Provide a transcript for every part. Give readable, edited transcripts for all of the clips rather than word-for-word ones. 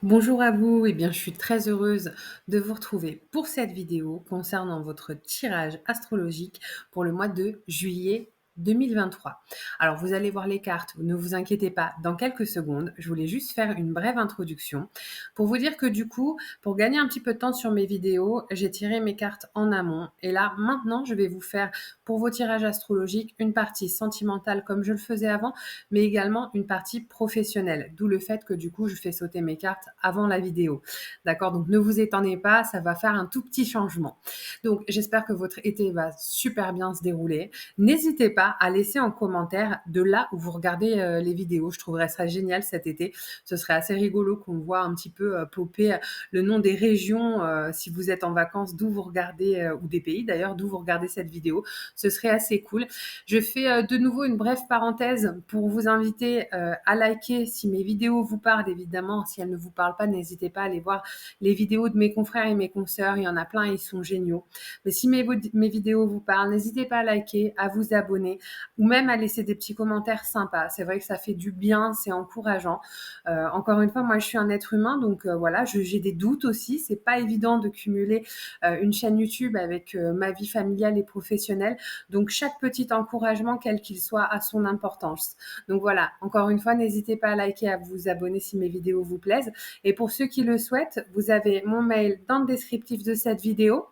Bonjour à vous, eh bien, je suis très heureuse de vous retrouver pour cette vidéo concernant votre tirage astrologique pour le mois de juillet 2023. Alors, vous allez voir les cartes, ne vous inquiétez pas, dans quelques secondes. Je voulais juste faire une brève introduction pour vous dire que du coup, pour gagner un petit peu de temps sur mes vidéos, j'ai tiré mes cartes en amont. Et là, maintenant, je vais vous faire pour vos tirages astrologiques une partie sentimentale comme je le faisais avant, mais également une partie professionnelle. D'où le fait que du coup, je fais sauter mes cartes avant la vidéo. D'accord? Donc ne vous étonnez pas, ça va faire un tout petit changement. Donc j'espère que votre été va super bien se dérouler. N'hésitez pas à laisser en commentaire de là où vous regardez les vidéos. Je trouverais ça génial cet été. Ce serait assez rigolo qu'on voit un petit peu popper le nom des régions si vous êtes en vacances, d'où vous regardez, ou des pays d'ailleurs, d'où vous regardez cette vidéo. Ce serait assez cool. Je fais de nouveau une brève parenthèse pour vous inviter à liker si mes vidéos vous parlent. Évidemment, si elles ne vous parlent pas, n'hésitez pas à aller voir les vidéos de mes confrères et mes consoeurs. Il y en a plein, ils sont géniaux. Mais si mes vidéos vous parlent, n'hésitez pas à liker, à vous abonner ou même à laisser des petits commentaires sympas. C'est vrai que ça fait du bien, c'est encourageant. Encore une fois, moi, je suis un être humain, donc voilà, j'ai des doutes aussi. C'est pas évident de cumuler une chaîne YouTube avec ma vie familiale et professionnelle. Donc, chaque petit encouragement, quel qu'il soit, a son importance. Donc voilà, encore une fois, n'hésitez pas à liker, à vous abonner si mes vidéos vous plaisent. Et pour ceux qui le souhaitent, vous avez mon mail dans le descriptif de cette vidéo.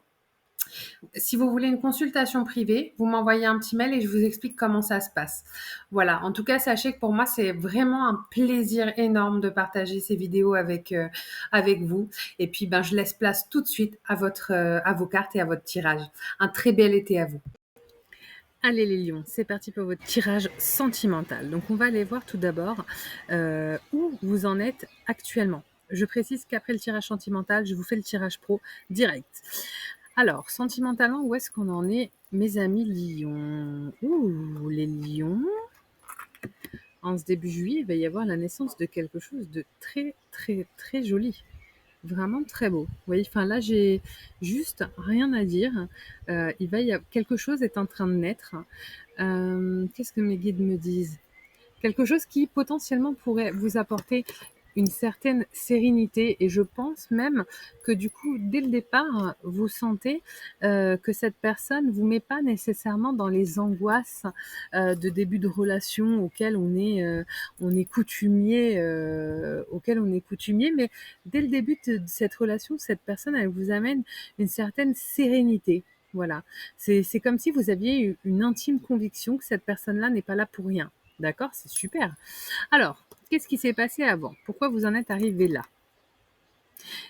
Si vous voulez une consultation privée, vous m'envoyez un petit mail et je vous explique comment ça se passe. Voilà, en tout cas, sachez que pour moi, c'est vraiment un plaisir énorme de partager ces vidéos avec vous. Et puis, ben, je laisse place tout de suite à vos cartes et à votre tirage. Un très bel été à vous. Allez les lions, c'est parti pour votre tirage sentimental. Donc on va aller voir tout d'abord où vous en êtes actuellement. Je précise qu'après le tirage sentimental, je vous fais le tirage pro direct. Alors, sentimentalement, où est-ce qu'on en est, mes amis lions? Ouh, les lions. En ce début juillet, il va y avoir la naissance de quelque chose de très, très, très joli. Vraiment très beau. Vous voyez, enfin là, j'ai juste rien à dire. Il va y avoir, quelque chose est en train de naître. Qu'est-ce que mes guides me disent? Quelque chose qui potentiellement pourrait vous apporter une certaine sérénité, et je pense même que du coup, dès le départ, vous sentez que cette personne vous met pas nécessairement dans les angoisses de début de relation on est coutumier, mais dès le début de cette relation, cette personne, elle vous amène une certaine sérénité. Voilà, c'est comme si vous aviez eu une intime conviction que cette personne-là n'est pas là pour rien. D'accord? C'est super. Alors, qu'est-ce qui s'est passé avant? Pourquoi vous en êtes arrivé là?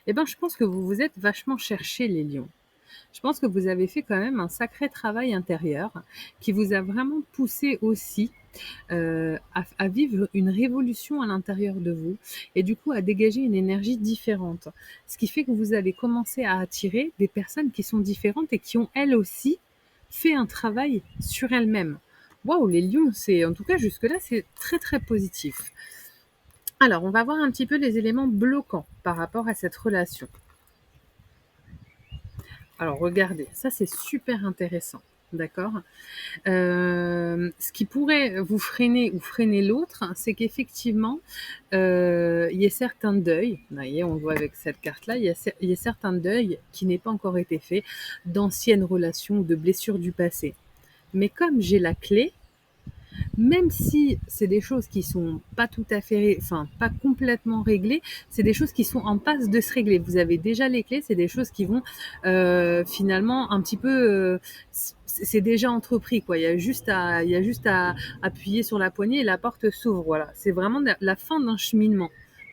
Eh ben, je pense que vous vous êtes vachement cherchés, les lions. Je pense que vous avez fait quand même un sacré travail intérieur qui vous a vraiment poussé aussi à vivre une révolution à l'intérieur de vous et du coup à dégager une énergie différente. Ce qui fait que vous allez commencer à attirer des personnes qui sont différentes et qui ont elles aussi fait un travail sur elles-mêmes. Waouh, les lions, c'est en tout cas jusque-là, c'est très très positif. Alors, on va voir un petit peu les éléments bloquants par rapport à cette relation. Alors, regardez, ça c'est super intéressant. D'accord. Ce qui pourrait vous freiner ou freiner l'autre, c'est qu'effectivement, il y a certains deuils, vous voyez, on le voit avec cette carte-là, il y a certains deuils qui n'aient pas encore été faits d'anciennes relations ou de blessures du passé. Mais comme j'ai la clé, même si c'est des choses qui sont pas tout à fait, enfin pas complètement réglées, c'est des choses qui sont en passe de se régler. Vous avez déjà les clés, c'est des choses qui vont finalement un petit peu, c'est déjà entrepris quoi. Il y a juste à appuyer sur la poignée et la porte s'ouvre. Voilà, c'est vraiment la fin d'un cheminement.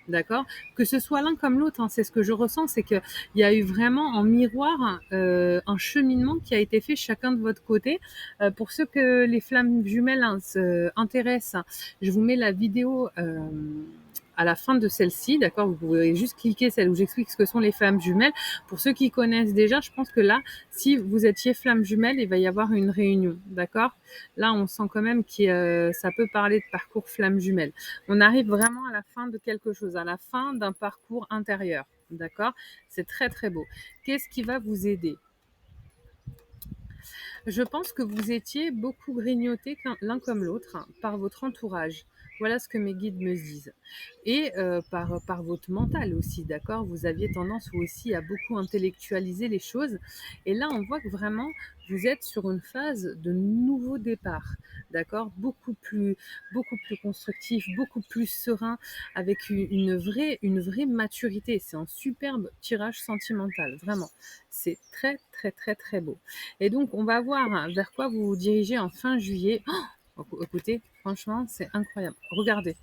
D'accord. Que ce soit l'un comme l'autre, hein, c'est ce que je ressens, c'est qu'il y a eu vraiment en miroir un cheminement qui a été fait chacun de votre côté. Pour ceux que les flammes jumelles intéressent, je vous mets la vidéo à la fin de celle-ci, d'accord? Vous pouvez juste cliquer celle où j'explique ce que sont les flammes jumelles. Pour ceux qui connaissent déjà, je pense que là, si vous étiez flamme jumelle, il va y avoir une réunion, d'accord? Là, on sent quand même que ça peut parler de parcours flamme jumelle. On arrive vraiment à la fin de quelque chose, à la fin d'un parcours intérieur, d'accord? C'est très très beau. Qu'est-ce qui va vous aider? Je pense que vous étiez beaucoup grignotés l'un comme l'autre par votre entourage. Voilà ce que mes guides me disent. Et par votre mental aussi, d'accord? Vous aviez tendance vous aussi à beaucoup intellectualiser les choses. Et là, on voit que vraiment, vous êtes sur une phase de nouveau départ, d'accord? Beaucoup plus constructif, beaucoup plus serein, avec une vraie maturité. C'est un superbe tirage sentimental, vraiment. C'est très, très, très, très beau. Et donc, on va voir vers quoi vous vous dirigez en fin juillet. Oh, écoutez, franchement, c'est incroyable. Regardez,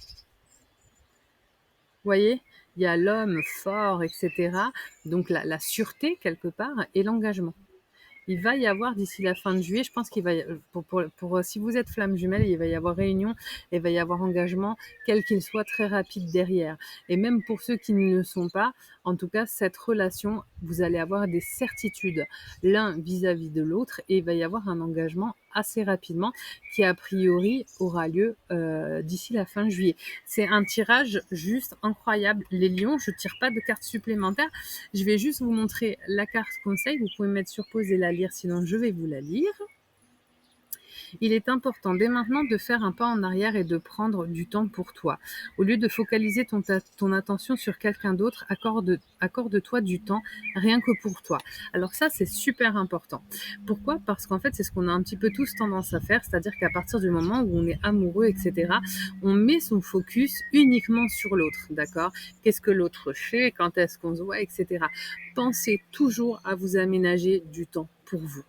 vous voyez, il y a l'homme fort, etc. Donc, la sûreté, quelque part, et l'engagement. Il va y avoir d'ici la fin de juillet, je pense qu'il va y si vous êtes flamme jumelle, il va y avoir réunion et il va y avoir engagement, quel qu'il soit, très rapide derrière. Et même pour ceux qui ne le sont pas, en tout cas, cette relation, vous allez avoir des certitudes l'un vis-à-vis de l'autre et il va y avoir un engagement assez rapidement qui a priori aura lieu d'ici la fin juillet. C'est un tirage juste incroyable. Les lions, je ne tire pas de cartes supplémentaires. Je vais juste vous montrer la carte conseil. Vous pouvez mettre sur pause et la lire, sinon je vais vous la lire. Il est important dès maintenant de faire un pas en arrière et de prendre du temps pour toi. Au lieu de focaliser ton attention sur quelqu'un d'autre, accorde-toi du temps rien que pour toi. Alors ça, c'est super important. Pourquoi? Parce qu'en fait, c'est ce qu'on a un petit peu tous tendance à faire, c'est-à-dire qu'à partir du moment où on est amoureux, etc., on met son focus uniquement sur l'autre, d'accord? Qu'est-ce que l'autre fait? Quand est-ce qu'on se voit, etc. Pensez toujours à vous aménager du temps pour vous.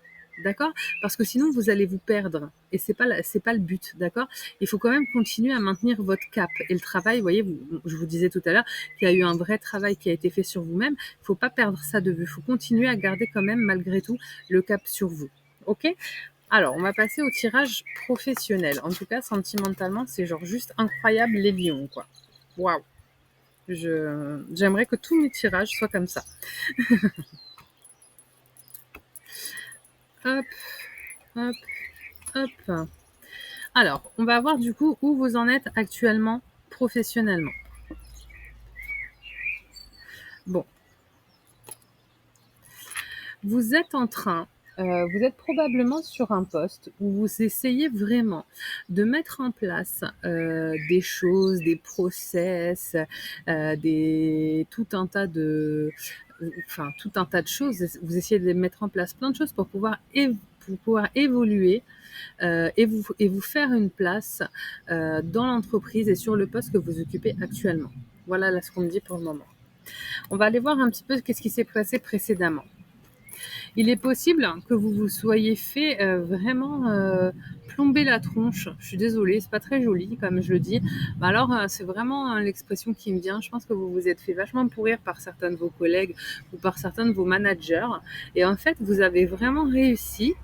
D'accord? Parce que sinon, vous allez vous perdre. Et c'est pas le but. D'accord? Il faut quand même continuer à maintenir votre cap. Et le travail, vous voyez, je vous disais tout à l'heure qu'il y a eu un vrai travail qui a été fait sur vous-même. Il ne faut pas perdre ça de vue. Il faut continuer à garder quand même, malgré tout, le cap sur vous. OK? Alors, on va passer au tirage professionnel. En tout cas, sentimentalement, c'est genre juste incroyable les lions, quoi. Waouh! J'aimerais que tous mes tirages soient comme ça. Hop, hop, hop. Alors, on va voir du coup où vous en êtes actuellement professionnellement. Bon. Vous êtes vous êtes probablement sur un poste où vous essayez vraiment de mettre en place des choses, des process, tout un tas de choses. Vous essayez de mettre en place plein de choses pour pouvoir évoluer et vous faire une place dans l'entreprise et sur le poste que vous occupez actuellement. Voilà là, ce qu'on me dit pour le moment. On va aller voir un petit peu qu'est-ce qui s'est passé précédemment. Il est possible que vous vous soyez fait vraiment plomber la tronche. Je suis désolée, c'est pas très joli comme je le dis. Mais alors, c'est vraiment l'expression qui me vient. Je pense que vous vous êtes fait vachement pourrir par certains de vos collègues ou par certains de vos managers. Et en fait, vous avez vraiment réussi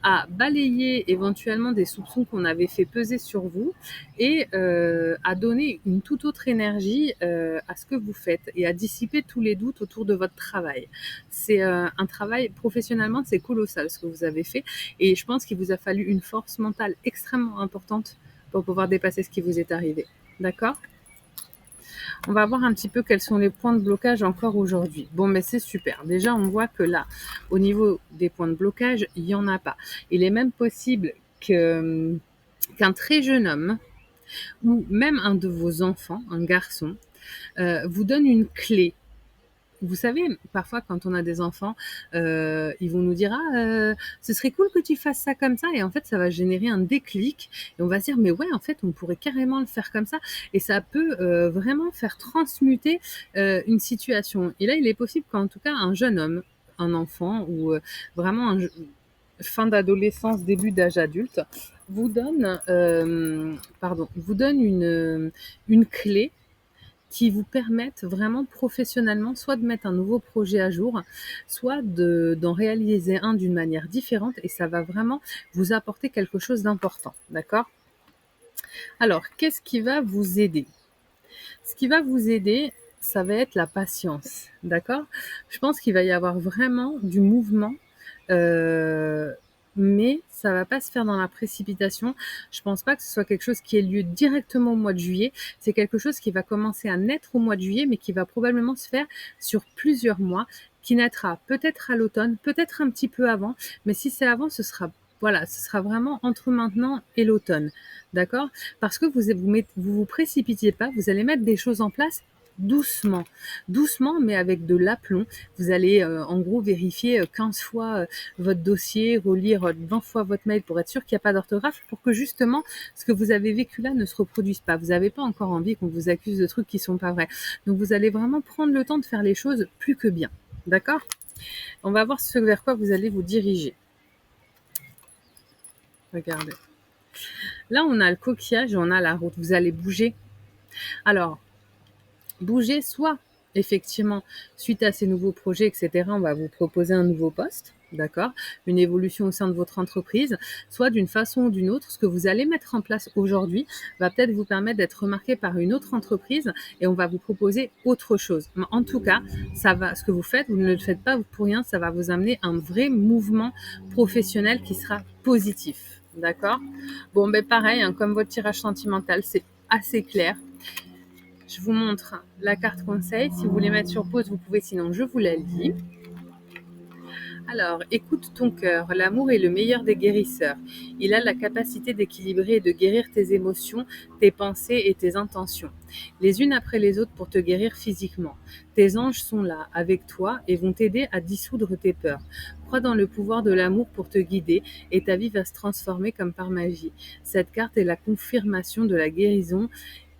à balayer éventuellement des soupçons qu'on avait fait peser sur vous et à donner une toute autre énergie à ce que vous faites et à dissiper tous les doutes autour de votre travail. C'est un travail professionnellement, c'est colossal ce que vous avez fait et je pense qu'il vous a fallu une force mentale extrêmement importante pour pouvoir dépasser ce qui vous est arrivé. D'accord ? On va voir un petit peu quels sont les points de blocage encore aujourd'hui. Bon, mais c'est super. Déjà, on voit que là, au niveau des points de blocage, il n'y en a pas. Il est même possible qu'un très jeune homme ou même un de vos enfants, un garçon, vous donne une clé. Vous savez, parfois, quand on a des enfants, ils vont nous dire: «Ah, ce serait cool que tu fasses ça comme ça» et en fait, ça va générer un déclic et on va se dire: «Mais ouais, en fait, on pourrait carrément le faire comme ça» et ça peut, vraiment faire transmuter, une situation et là, il est possible qu'en tout cas, un jeune homme, un enfant ou, vraiment fin d'adolescence, début d'âge adulte, vous donne une clé qui vous permettent vraiment professionnellement soit de mettre un nouveau projet à jour, soit d'en réaliser un d'une manière différente et ça va vraiment vous apporter quelque chose d'important, d'accord? Alors, qu'est-ce qui va vous aider? Ce qui va vous aider, ça va être la patience, d'accord? Je pense qu'il va y avoir vraiment du mouvement, heu, mais ça va pas se faire dans la précipitation. Je pense pas que ce soit quelque chose qui ait lieu directement au mois de juillet. C'est quelque chose qui va commencer à naître au mois de juillet, mais qui va probablement se faire sur plusieurs mois qui naîtra peut-être à l'automne, peut-être un petit peu avant, mais si c'est avant, ce sera voilà, ce sera vraiment entre maintenant et l'automne, d'accord? Parce que vous précipitez pas, vous allez mettre des choses en place doucement, doucement, mais avec de l'aplomb. Vous allez en gros vérifier 15 fois votre dossier, relire 20 fois votre mail pour être sûr qu'il n'y a pas d'orthographe, pour que justement ce que vous avez vécu là ne se reproduise pas. Vous n'avez pas encore envie qu'on vous accuse de trucs qui sont pas vrais. Donc vous allez vraiment prendre le temps de faire les choses plus que bien, d'accord? On va voir ce vers quoi vous allez vous diriger. Regardez. Là, on a le coquillage et on a la route. Vous allez bouger. Alors, bouger soit, effectivement, suite à ces nouveaux projets, etc., on va vous proposer un nouveau poste, d'accord, une évolution au sein de votre entreprise, soit d'une façon ou d'une autre, ce que vous allez mettre en place aujourd'hui va peut-être vous permettre d'être remarqué par une autre entreprise et on va vous proposer autre chose. Mais en tout cas, ça va, ce que vous faites, vous ne le faites pas pour rien, ça va vous amener un vrai mouvement professionnel qui sera positif. D'accord? Bon, ben pareil, hein, comme votre tirage sentimental, c'est assez clair. Je vous montre la carte conseil. Si vous voulez mettre sur pause, vous pouvez, sinon je vous la lis. Alors, écoute ton cœur. L'amour est le meilleur des guérisseurs. Il a la capacité d'équilibrer et de guérir tes émotions, tes pensées et tes intentions, les unes après les autres pour te guérir physiquement. Tes anges sont là, avec toi, et vont t'aider à dissoudre tes peurs. Crois dans le pouvoir de l'amour pour te guider, et ta vie va se transformer comme par magie. Cette carte est la confirmation de la guérison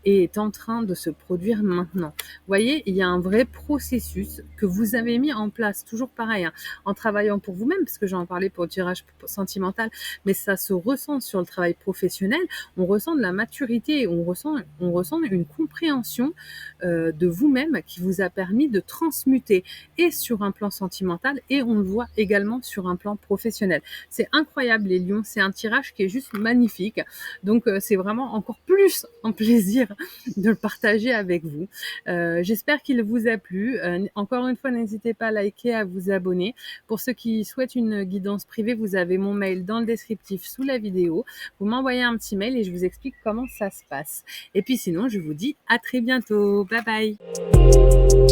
et est en train de se produire maintenant. Vous voyez, il y a un vrai processus que vous avez mis en place, toujours pareil, hein, en travaillant pour vous-même, parce que j'en parlais pour le tirage sentimental, mais ça se ressent sur le travail professionnel, on ressent de la maturité, on ressent une compréhension de vous-même qui vous a permis de transmuter et sur un plan sentimental et on le voit également sur un plan professionnel. C'est incroyable les lions, c'est un tirage qui est juste magnifique, donc c'est vraiment encore plus un plaisir de le partager avec vous. J'espère qu'il vous a plu. Encore une fois, n'hésitez pas à liker, à vous abonner. Pour ceux qui souhaitent une guidance privée, vous avez mon mail dans le descriptif sous la vidéo. Vous m'envoyez un petit mail et je vous explique comment ça se passe. Et puis sinon, je vous dis à très bientôt. Bye bye.